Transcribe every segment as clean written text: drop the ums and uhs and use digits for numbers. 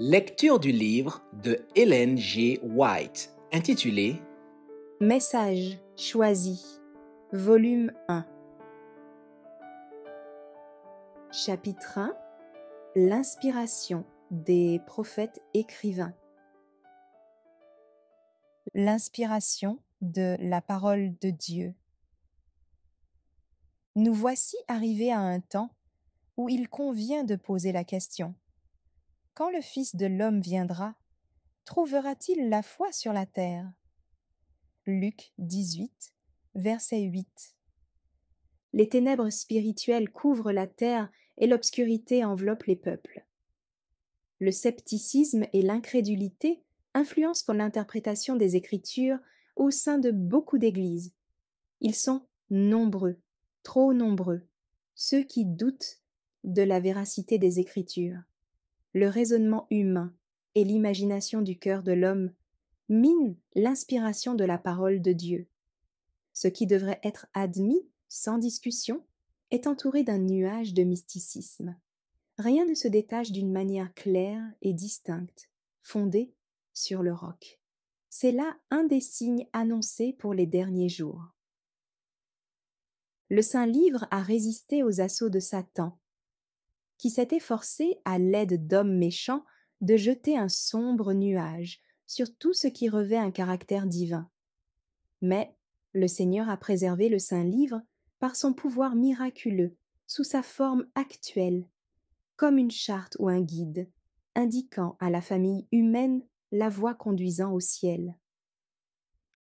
Lecture du livre de Ellen G. White, intitulé Message choisi, volume 1. Chapitre 1. L'inspiration des prophètes écrivains. L'inspiration de la parole de Dieu. Nous voici arrivés à un temps où il convient de poser la question. Quand le Fils de l'homme viendra, trouvera-t-il la foi sur la terre? Luc 18, verset 8. Les ténèbres spirituelles couvrent la terre et l'obscurité enveloppe les peuples. Le scepticisme et l'incrédulité influencent l'interprétation des Écritures au sein de beaucoup d'églises. Ils sont nombreux, trop nombreux, ceux qui doutent de la véracité des Écritures. Le raisonnement humain et l'imagination du cœur de l'homme minent l'inspiration de la parole de Dieu. Ce qui devrait être admis sans discussion est entouré d'un nuage de mysticisme. Rien ne se détache d'une manière claire et distincte, fondée sur le roc. C'est là un des signes annoncés pour les derniers jours. Le Saint-Livre a résisté aux assauts de Satan, qui s'est efforcé, à l'aide d'hommes méchants, de jeter un sombre nuage sur tout ce qui revêt un caractère divin. Mais le Seigneur a préservé le Saint-Livre par son pouvoir miraculeux, sous sa forme actuelle, comme une charte ou un guide, indiquant à la famille humaine la voie conduisant au ciel.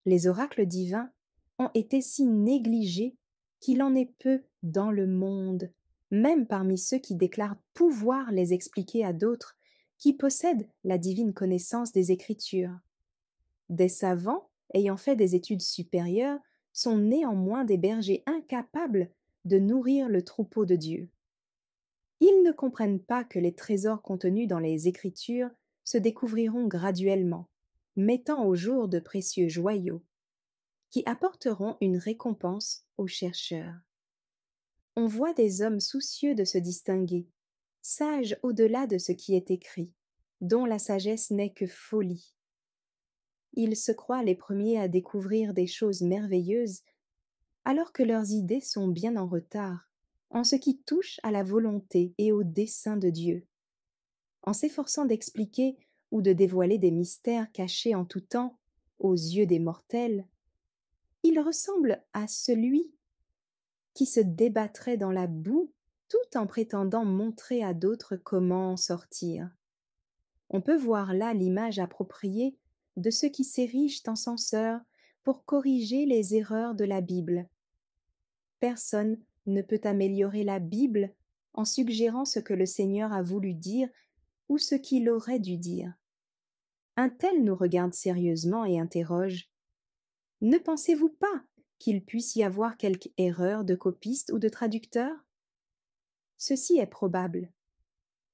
Les oracles divins ont été si négligés qu'il en est peu dans le monde, même parmi ceux qui déclarent pouvoir les expliquer à d'autres qui possèdent la divine connaissance des Écritures. Des savants ayant fait des études supérieures sont néanmoins des bergers incapables de nourrir le troupeau de Dieu. Ils ne comprennent pas que les trésors contenus dans les Écritures se découvriront graduellement, mettant au jour de précieux joyaux, qui apporteront une récompense aux chercheurs. On voit des hommes soucieux de se distinguer, sages au-delà de ce qui est écrit, dont la sagesse n'est que folie. Ils se croient les premiers à découvrir des choses merveilleuses, alors que leurs idées sont bien en retard en ce qui touche à la volonté et au dessein de Dieu. En s'efforçant d'expliquer ou de dévoiler des mystères cachés en tout temps aux yeux des mortels, ils ressemblent à celui qui se débattrait dans la boue tout en prétendant montrer à d'autres comment en sortir. On peut voir là l'image appropriée de ceux qui s'érigent en censeurs pour corriger les erreurs de la Bible. Personne ne peut améliorer la Bible en suggérant ce que le Seigneur a voulu dire ou ce qu'il aurait dû dire. Un tel nous regarde sérieusement et interroge. Ne pensez-vous pas qu'il puisse y avoir quelque erreur de copiste ou de traducteur? Ceci est probable.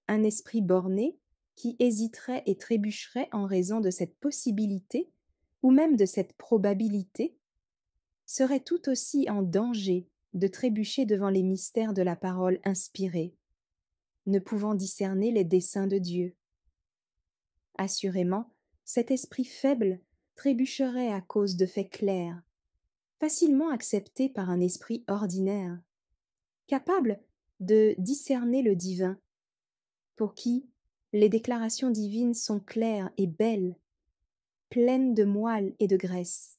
Un esprit borné qui hésiterait et trébucherait en raison de cette possibilité ou même de cette probabilité serait tout aussi en danger de trébucher devant les mystères de la parole inspirée, ne pouvant discerner les desseins de Dieu. Assurément, cet esprit faible trébucherait à cause de faits clairs, facilement acceptés par un esprit ordinaire, capable de discerner le divin, pour qui les déclarations divines sont claires et belles, pleines de moelle et de graisse.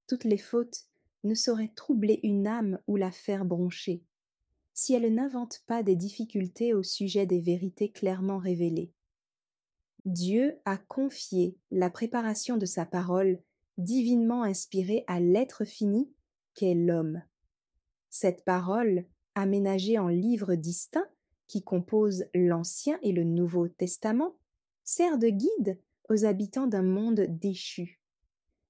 Toutes les fautes ne sauraient troubler une âme ou la faire broncher, si elle n'invente pas des difficultés au sujet des vérités clairement révélées. Dieu a confié la préparation de sa parole divinement inspirée à l'être fini qu'est l'homme. Cette parole, aménagée en livres distincts qui composent l'Ancien et le Nouveau Testament, sert de guide aux habitants d'un monde déchu,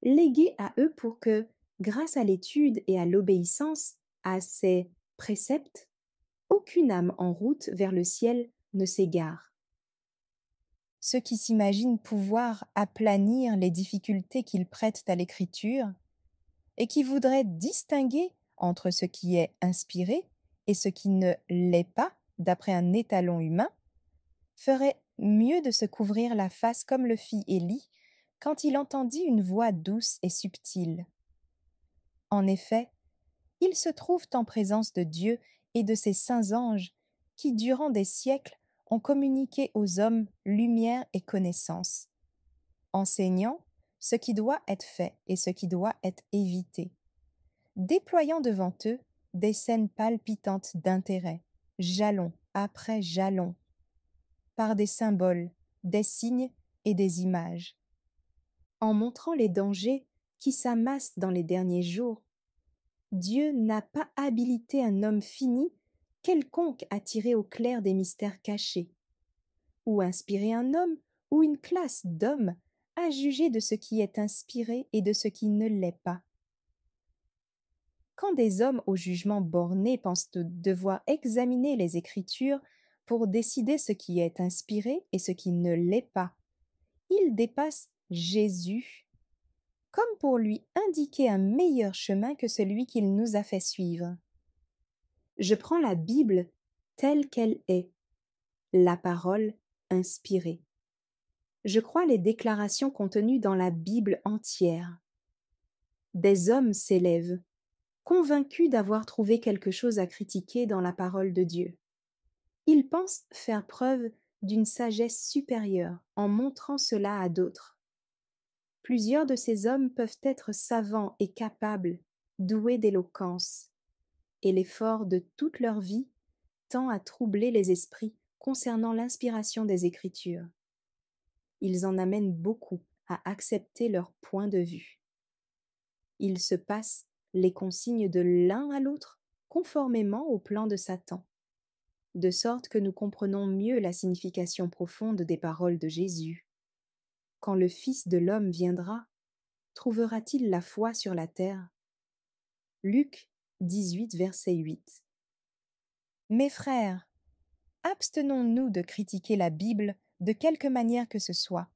léguée à eux pour que, grâce à l'étude et à l'obéissance à ces préceptes, aucune âme en route vers le ciel ne s'égare. Ceux qui s'imaginent pouvoir aplanir les difficultés qu'ils prêtent à l'écriture et qui voudraient distinguer entre ce qui est inspiré et ce qui ne l'est pas d'après un étalon humain, feraient Mieux de se couvrir la face comme le fit Élie quand il entendit une voix douce et subtile. En effet, ils se trouvent en présence de Dieu et de ses saints anges qui, durant des siècles, ont communiqué aux hommes lumière et connaissance, enseignant ce qui doit être fait et ce qui doit être évité, déployant devant eux des scènes palpitantes d'intérêt, jalon après jalon, par des symboles, des signes et des images. En montrant les dangers qui s'amassent dans les derniers jours, Dieu n'a pas habilité un homme fini quelconque à tirer au clair des mystères cachés, ou inspirer un homme ou une classe d'hommes à juger de ce qui est inspiré et de ce qui ne l'est pas. Quand des hommes au jugement borné pensent devoir examiner les Écritures pour décider ce qui est inspiré et ce qui ne l'est pas, ils dépassent Jésus comme pour lui indiquer un meilleur chemin que celui qu'il nous a fait suivre. Je prends la Bible telle qu'elle est, la parole inspirée. Je crois les déclarations contenues dans la Bible entière. Des hommes s'élèvent, convaincus d'avoir trouvé quelque chose à critiquer dans la parole de Dieu. Ils pensent faire preuve d'une sagesse supérieure en montrant cela à d'autres. Plusieurs de ces hommes peuvent être savants et capables, doués d'éloquence, et l'effort de toute leur vie tend à troubler les esprits concernant l'inspiration des Écritures. Ils en amènent beaucoup à accepter leur point de vue. Ils se passent les consignes de l'un à l'autre conformément au plan de Satan, de sorte que nous comprenons mieux la signification profonde des paroles de Jésus. Quand le Fils de l'homme viendra, trouvera-t-il la foi sur la terre? Luc 18, verset 8. Mes frères, abstenons-nous de critiquer la Bible de quelque manière que ce soit.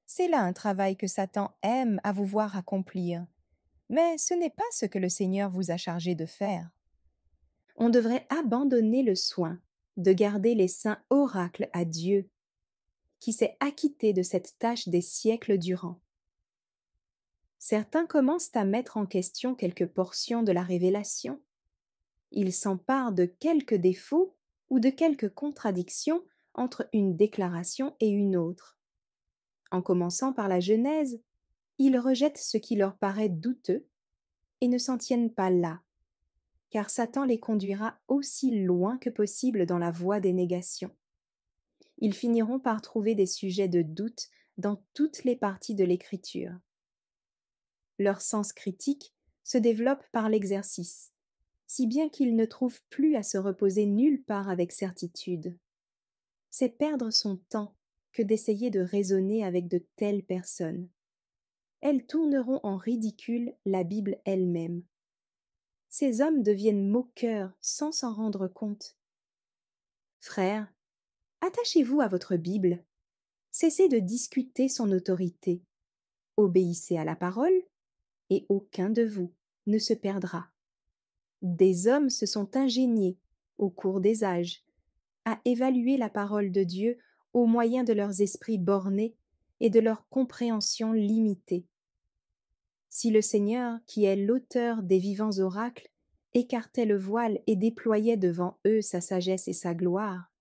C'est là un travail que Satan aime à vous voir accomplir, mais ce n'est pas ce que le Seigneur vous a chargé de faire. On devrait abandonner le soin de garder les saints oracles à Dieu, qui s'est acquitté de cette tâche des siècles durant. Certains commencent à mettre en question quelques portions de la révélation. Ils s'emparent de quelques défauts ou de quelques contradictions entre une déclaration et une autre. En commençant par la Genèse, ils rejettent ce qui leur paraît douteux et ne s'en tiennent pas là, car Satan les conduira aussi loin que possible dans la voie des négations. Ils finiront par trouver des sujets de doute dans toutes les parties de l'Écriture. Leur sens critique se développe par l'exercice, si bien qu'ils ne trouvent plus à se reposer nulle part avec certitude. C'est perdre son temps que d'essayer de raisonner avec de telles personnes. Elles tourneront en ridicule la Bible elle-même. Ces hommes deviennent moqueurs sans s'en rendre compte. Frères, attachez-vous à votre Bible. Cessez de discuter son autorité. Obéissez à la parole, et aucun de vous ne se perdra. Des hommes se sont ingéniés, au cours des âges, à évaluer la parole de Dieu au moyen de leurs esprits bornés et de leur compréhension limitée. Si le Seigneur, qui est l'auteur des vivants oracles, écartait le voile et déployait devant eux sa sagesse et sa gloire,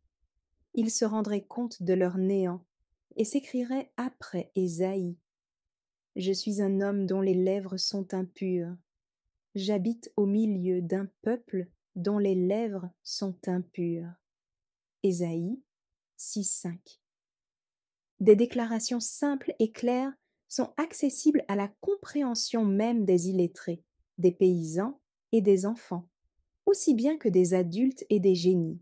ils se rendraient compte de leur néant et s'écrieraient après Ésaïe: « Je suis un homme dont les lèvres sont impures. J'habite au milieu d'un peuple dont les lèvres sont impures. » Ésaïe 6,5. Des déclarations simples et claires sont accessibles à la compréhension même des illettrés, des paysans et des enfants, aussi bien que des adultes et des génies.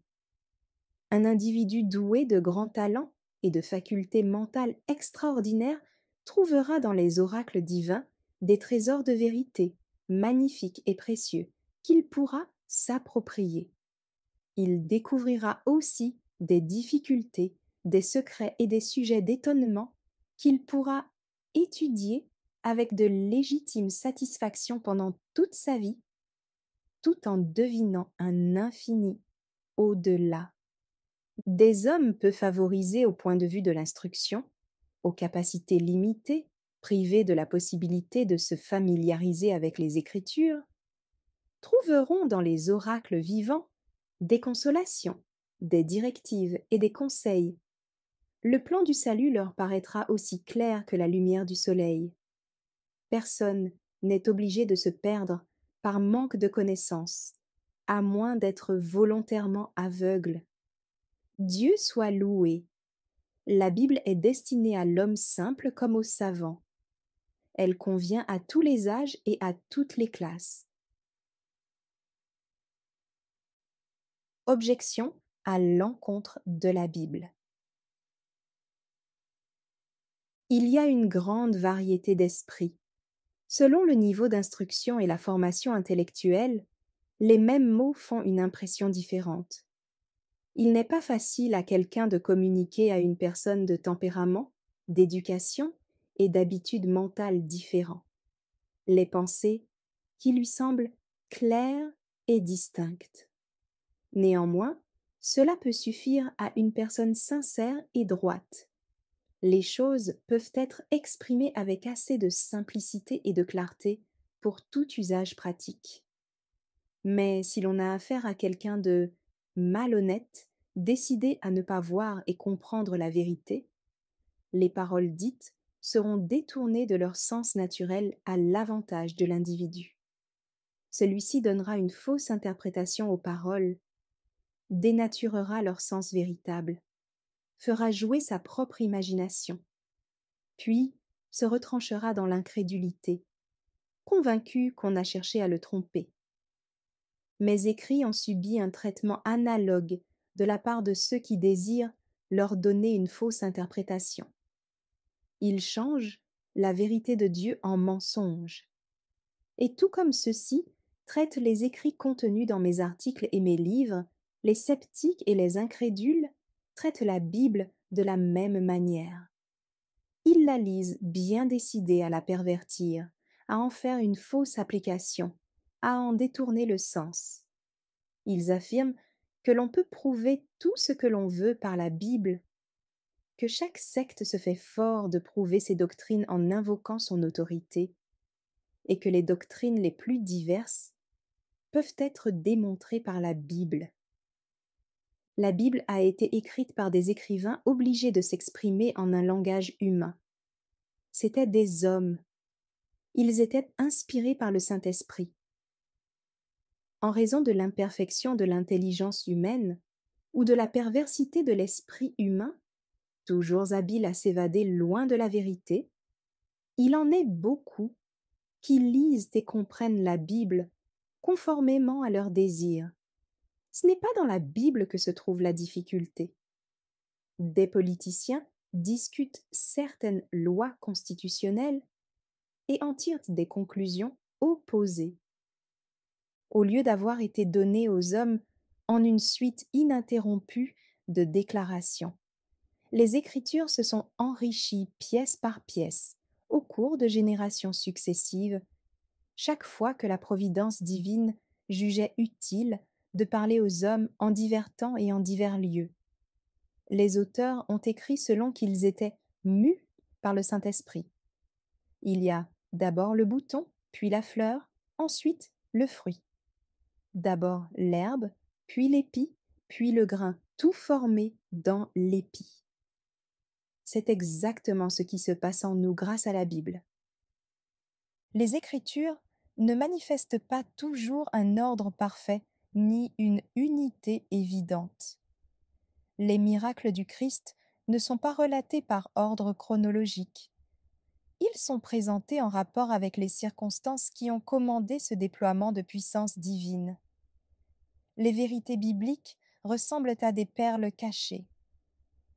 Un individu doué de grands talents et de facultés mentales extraordinaires trouvera dans les oracles divins des trésors de vérité, magnifiques et précieux, qu'il pourra s'approprier. Il découvrira aussi des difficultés, des secrets et des sujets d'étonnement qu'il pourra étudier avec de légitimes satisfactions pendant toute sa vie, tout en devinant un infini au-delà. Des hommes peu favorisés au point de vue de l'instruction, aux capacités limitées, privés de la possibilité de se familiariser avec les Écritures, trouveront dans les oracles vivants des consolations, des directives et des conseils. Le plan du salut leur paraîtra aussi clair que la lumière du soleil. Personne n'est obligé de se perdre par manque de connaissances, à moins d'être volontairement aveugle. Dieu soit loué. La Bible est destinée à l'homme simple comme au savant. Elle convient à tous les âges et à toutes les classes. Objection à l'encontre de la Bible. Il y a une grande variété d'esprits. Selon le niveau d'instruction et la formation intellectuelle, les mêmes mots font une impression différente. Il n'est pas facile à quelqu'un de communiquer à une personne de tempérament, d'éducation et d'habitudes mentales différents. Les pensées qui lui semblent claires et distinctes. Néanmoins, cela peut suffire à une personne sincère et droite. Les choses peuvent être exprimées avec assez de simplicité et de clarté pour tout usage pratique. Mais si l'on a affaire à quelqu'un de malhonnête, décidé à ne pas voir et comprendre la vérité, les paroles dites seront détournées de leur sens naturel à l'avantage de l'individu. Celui-ci donnera une fausse interprétation aux paroles, dénaturera leur sens véritable, fera jouer sa propre imagination, puis se retranchera dans l'incrédulité, convaincu qu'on a cherché à le tromper. Mes écrits ont subi un traitement analogue de la part de ceux qui désirent leur donner une fausse interprétation. Ils changent la vérité de Dieu en mensonge. Et tout comme ceux-ci traitent les écrits contenus dans mes articles et mes livres, les sceptiques et les incrédules traitent la Bible de la même manière. Ils la lisent bien décidés à la pervertir, à en faire une fausse application, à en détourner le sens. Ils affirment que l'on peut prouver tout ce que l'on veut par la Bible, que chaque secte se fait fort de prouver ses doctrines en invoquant son autorité, et que les doctrines les plus diverses peuvent être démontrées par la Bible. La Bible a été écrite par des écrivains obligés de s'exprimer en un langage humain. C'étaient des hommes. Ils étaient inspirés par le Saint-Esprit. En raison de l'imperfection de l'intelligence humaine ou de la perversité de l'esprit humain, toujours habile à s'évader loin de la vérité, il en est beaucoup qui lisent et comprennent la Bible conformément à leurs désirs. Ce n'est pas dans la Bible que se trouve la difficulté. Des politiciens discutent certaines lois constitutionnelles et en tirent des conclusions opposées. Au lieu d'avoir été données aux hommes en une suite ininterrompue de déclarations, les Écritures se sont enrichies pièce par pièce au cours de générations successives, chaque fois que la providence divine jugeait utile de parler aux hommes en divers temps et en divers lieux. Les auteurs ont écrit selon qu'ils étaient mus par le Saint-Esprit. Il y a d'abord le bouton, puis la fleur, ensuite le fruit. D'abord l'herbe, puis l'épi, puis le grain, tout formé dans l'épi. C'est exactement ce qui se passe en nous grâce à la Bible. Les Écritures ne manifestent pas toujours un ordre parfait ni une unité évidente. Les miracles du Christ ne sont pas relatés par ordre chronologique. Ils sont présentés en rapport avec les circonstances qui ont commandé ce déploiement de puissance divine. Les vérités bibliques ressemblent à des perles cachées.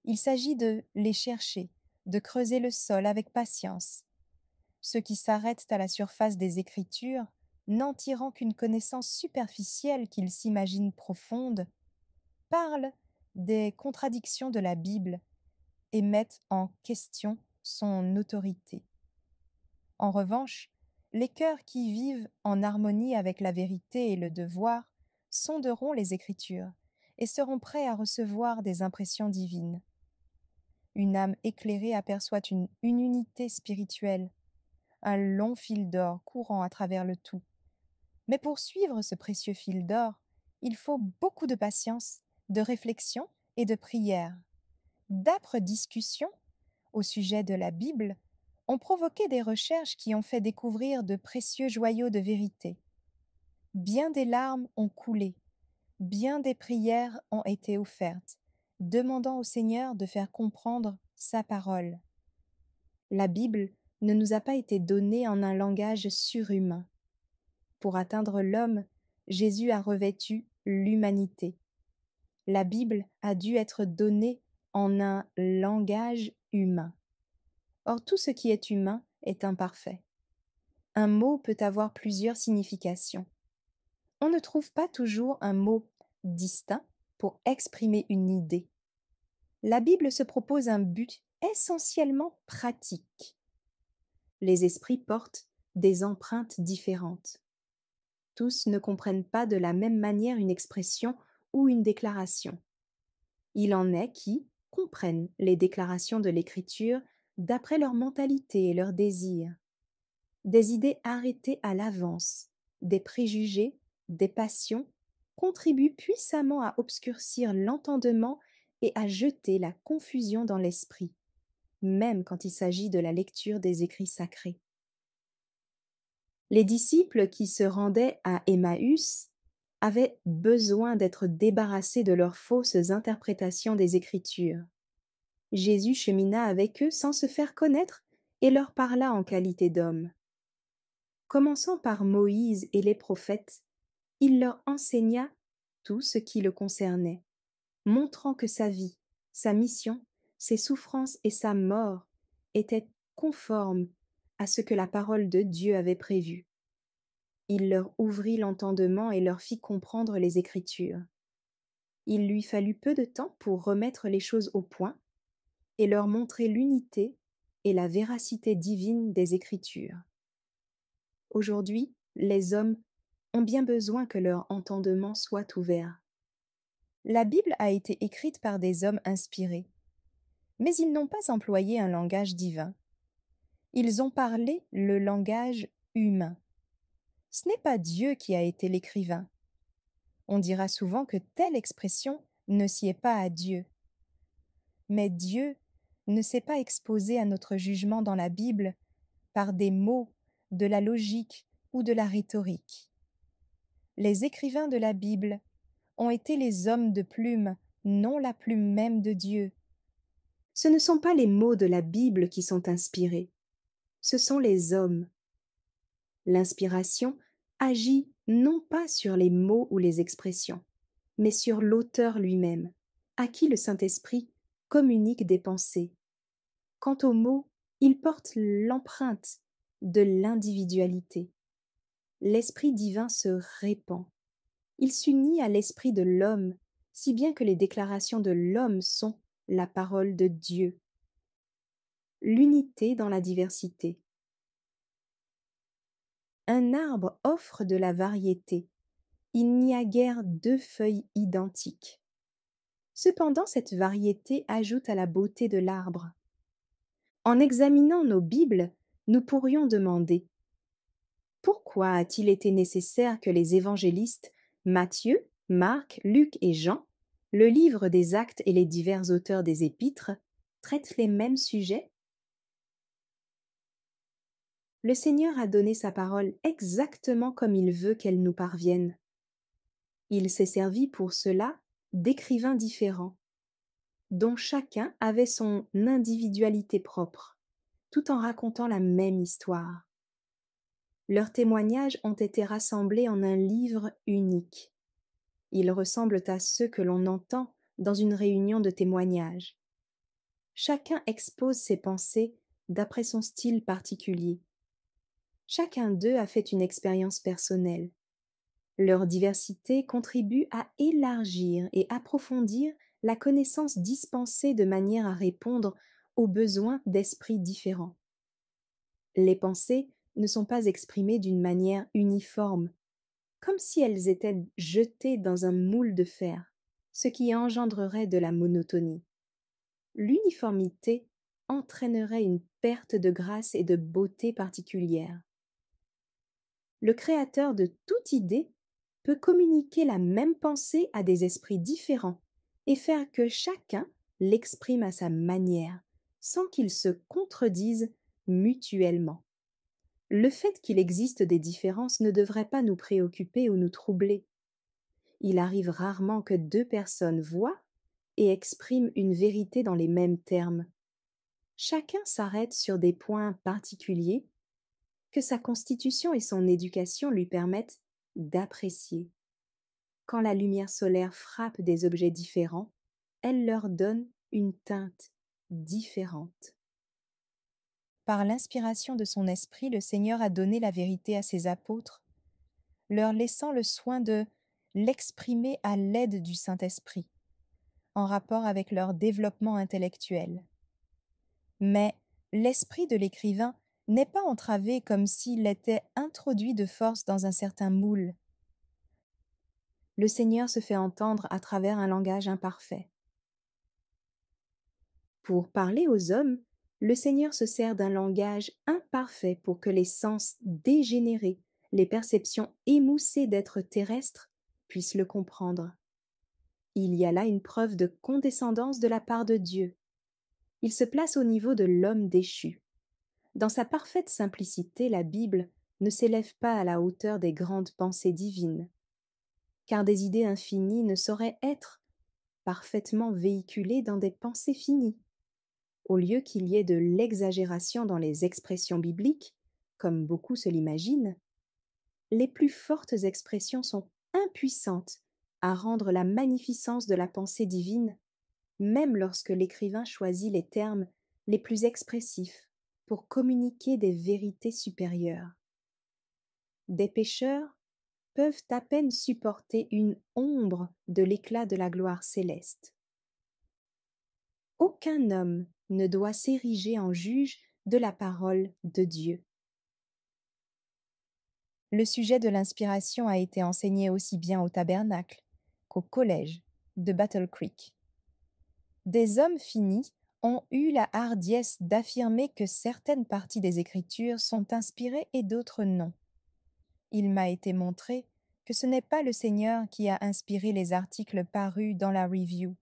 Il s'agit de les chercher, de creuser le sol avec patience. Ceux qui s'arrêtent à la surface des Écritures, n'en tirant qu'une connaissance superficielle qu'ils s'imaginent profonde, parlent des contradictions de la Bible et mettent en question son autorité. En revanche, les cœurs qui vivent en harmonie avec la vérité et le devoir sonderont les Écritures et seront prêts à recevoir des impressions divines. Une âme éclairée aperçoit une unité spirituelle, un long fil d'or courant à travers le tout. Mais pour suivre ce précieux fil d'or, il faut beaucoup de patience, de réflexion et de prière. D'âpres discussions au sujet de la Bible ont provoqué des recherches qui ont fait découvrir de précieux joyaux de vérité. Bien des larmes ont coulé, bien des prières ont été offertes, demandant au Seigneur de faire comprendre sa parole. La Bible ne nous a pas été donnée en un langage surhumain. Pour atteindre l'homme, Jésus a revêtu l'humanité. La Bible a dû être donnée en un langage humain. Or, tout ce qui est humain est imparfait. Un mot peut avoir plusieurs significations. On ne trouve pas toujours un mot distinct pour exprimer une idée. La Bible se propose un but essentiellement pratique. Les esprits portent des empreintes différentes. Tous ne comprennent pas de la même manière une expression ou une déclaration. Il en est qui comprennent les déclarations de l'Écriture d'après leur mentalité et leurs désirs. Des idées arrêtées à l'avance, des préjugés, des passions contribuent puissamment à obscurcir l'entendement et à jeter la confusion dans l'esprit, même quand il s'agit de la lecture des écrits sacrés. Les disciples qui se rendaient à Emmaüs avaient besoin d'être débarrassés de leurs fausses interprétations des Écritures. Jésus chemina avec eux sans se faire connaître et leur parla en qualité d'homme. Commençant par Moïse et les prophètes, il leur enseigna tout ce qui le concernait, montrant que sa vie, sa mission, ses souffrances et sa mort étaient conformes à ce que la parole de Dieu avait prévu. Il leur ouvrit l'entendement et leur fit comprendre les Écritures. Il lui fallut peu de temps pour remettre les choses au point et leur montrer l'unité et la véracité divine des Écritures. Aujourd'hui, les hommes ont bien besoin que leur entendement soit ouvert. La Bible a été écrite par des hommes inspirés, mais ils n'ont pas employé un langage divin. Ils ont parlé le langage humain. Ce n'est pas Dieu qui a été l'écrivain. On dira souvent que telle expression ne sied pas à Dieu. Mais Dieu ne s'est pas exposé à notre jugement dans la Bible par des mots, de la logique ou de la rhétorique. Les écrivains de la Bible ont été les hommes de plume, non la plume même de Dieu. Ce ne sont pas les mots de la Bible qui sont inspirés, ce sont les hommes. L'inspiration agit non pas sur les mots ou les expressions, mais sur l'auteur lui-même, à qui le Saint-Esprit communique des pensées. Quant aux mots, ils portent l'empreinte de l'individualité. L'Esprit divin se répand. Il s'unit à l'esprit de l'homme, si bien que les déclarations de l'homme sont la parole de Dieu. L'unité dans la diversité. Un arbre offre de la variété. Il n'y a guère deux feuilles identiques. Cependant, cette variété ajoute à la beauté de l'arbre. En examinant nos Bibles, nous pourrions demander: pourquoi a-t-il été nécessaire que les évangélistes Matthieu, Marc, Luc et Jean, le livre des Actes et les divers auteurs des Épîtres, traitent les mêmes sujets? Le Seigneur a donné sa parole exactement comme il veut qu'elle nous parvienne. Il s'est servi pour cela d'écrivains différents, dont chacun avait son individualité propre, tout en racontant la même histoire. Leurs témoignages ont été rassemblés en un livre unique. Ils ressemblent à ceux que l'on entend dans une réunion de témoignages. Chacun expose ses pensées d'après son style particulier. Chacun d'eux a fait une expérience personnelle. Leur diversité contribue à élargir et approfondir la connaissance dispensée de manière à répondre aux besoins d'esprits différents. Les pensées ne sont pas exprimées d'une manière uniforme, comme si elles étaient jetées dans un moule de fer. ce qui engendrerait de la monotonie. L'uniformité entraînerait une perte de grâce et de beauté particulière. Le créateur de toute idée peut communiquer la même pensée à des esprits différents et faire que chacun l'exprime à sa manière, sans qu'ils se contredisent mutuellement. Le fait qu'il existe des différences ne devrait pas nous préoccuper ou nous troubler. Il arrive rarement que deux personnes voient et expriment une vérité dans les mêmes termes. Chacun s'arrête sur des points particuliers que sa constitution et son éducation lui permettent d'apprécier. Quand la lumière solaire frappe des objets différents, elle leur donne une teinte différente. Par l'inspiration de son esprit, le Seigneur a donné la vérité à ses apôtres, leur laissant le soin de l'exprimer à l'aide du Saint-Esprit, en rapport avec leur développement intellectuel. Mais l'esprit de l'écrivain n'est pas entravé comme s'il était introduit de force dans un certain moule. Le Seigneur se fait entendre à travers un langage imparfait. Pour parler aux hommes, le Seigneur se sert d'un langage imparfait pour que les sens dégénérés, les perceptions émoussées d'êtres terrestres puissent le comprendre. Il y a là une preuve de condescendance de la part de Dieu. Il se place au niveau de l'homme déchu. Dans sa parfaite simplicité, la Bible ne s'élève pas à la hauteur des grandes pensées divines, car des idées infinies ne sauraient être parfaitement véhiculées dans des pensées finies. Au lieu qu'il y ait de l'exagération dans les expressions bibliques, comme beaucoup se l'imaginent, les plus fortes expressions sont impuissantes à rendre la magnificence de la pensée divine, même lorsque l'écrivain choisit les termes les plus expressifs pour communiquer des vérités supérieures. Des pécheurs peuvent à peine supporter une ombre de l'éclat de la gloire céleste. Aucun homme ne doit s'ériger en juge de la parole de Dieu. Le sujet de l'inspiration a été enseigné aussi bien au tabernacle qu'au collège de Battle Creek. Des hommes finis ont eu la hardiesse d'affirmer que certaines parties des Écritures sont inspirées et d'autres non. Il m'a été montré que ce n'est pas le Seigneur qui a inspiré les articles parus dans la review,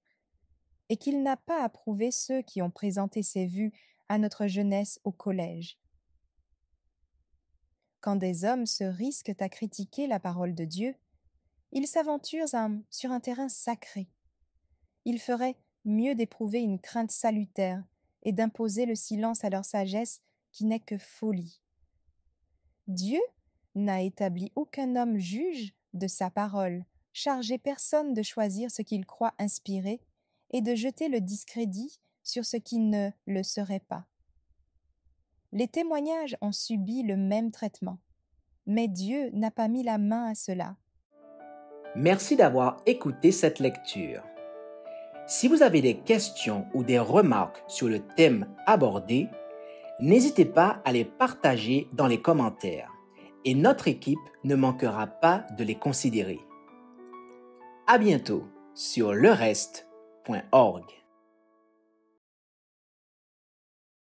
et qu'il n'a pas approuvé ceux qui ont présenté ces vues à notre jeunesse au collège. Quand des hommes se risquent à critiquer la parole de Dieu, ils s'aventurent sur un terrain sacré. Il ferait mieux d'éprouver une crainte salutaire et d'imposer le silence à leur sagesse qui n'est que folie. Dieu n'a établi aucun homme juge de sa parole, chargé personne de choisir ce qu'il croit inspiré et de jeter le discrédit sur ce qui ne le serait pas. Les témoignages ont subi le même traitement, mais Dieu n'a pas mis la main à cela. Merci d'avoir écouté cette lecture. Si vous avez des questions ou des remarques sur le thème abordé, n'hésitez pas à les partager dans les commentaires et notre équipe ne manquera pas de les considérer. À bientôt sur lereste.org.